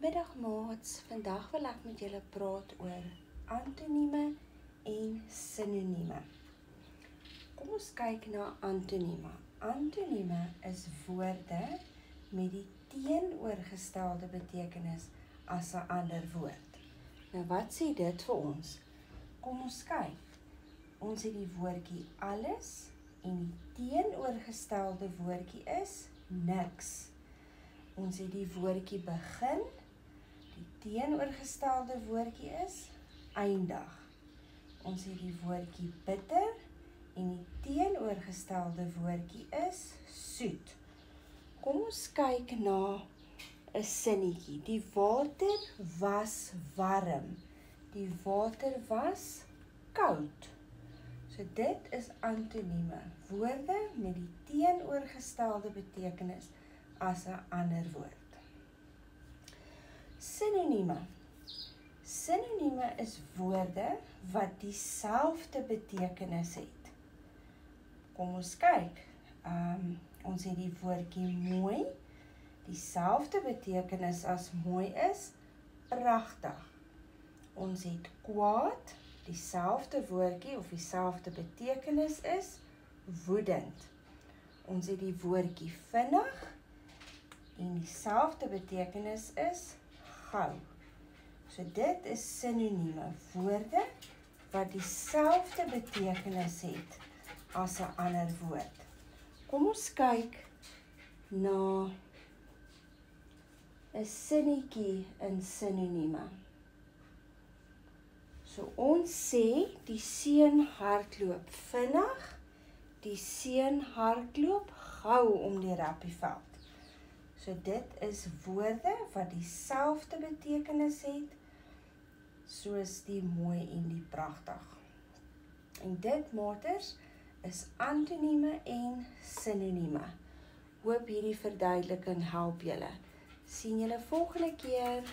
Middag maats, vandag wil ek met julle praat oor antonieme en sinonieme. Kom ons kyk na antonieme. Antonieme is woorde met die teenoorgestelde betekenis as 'n ander woord. Nou wat sê dit vir ons? Kom ons kyk. Ons het die woordjie alles en die teenoorgestelde woordjie is niks. Ons het die woordjie begin, die teenoorgestelde woordjie is eindig. Ons het die woordjie bitter en die teenoorgestelde woordjie is soet. Kom ons kyk na 'n sinnetjie. Die water was warm. Die water was koud. So dit is antonieme, woorde met die teenoorgestelde betekenis as 'n ander woord. Sinonieme. Sinonieme is woorde wat dieselfde betekenis het. Kom ons kyk. Ons het die woordjie mooi. Dieselfde betekenis as mooi is pragtig. Ons het kwaad. Dieselfde woordjie of dieselfde betekenis is woedend. Ons het die woordjie vinnig. En dieselfde betekenis is gou. So dit is sinonieme, woorde wat dieselfde betekenis het as 'n ander woord. Kom ons kyk na 'n sinnetjie in sinonieme. So ons sê die seun hardloop vinnig, die seun hardloop gou om die rappieveld. So dit is woorde wat dieselfde betekenis het soos die mooi en die pragtig. En dit maters is antonieme en sinonieme. Hoop hierdie verduideliking help julle. Sien julle volgende keer.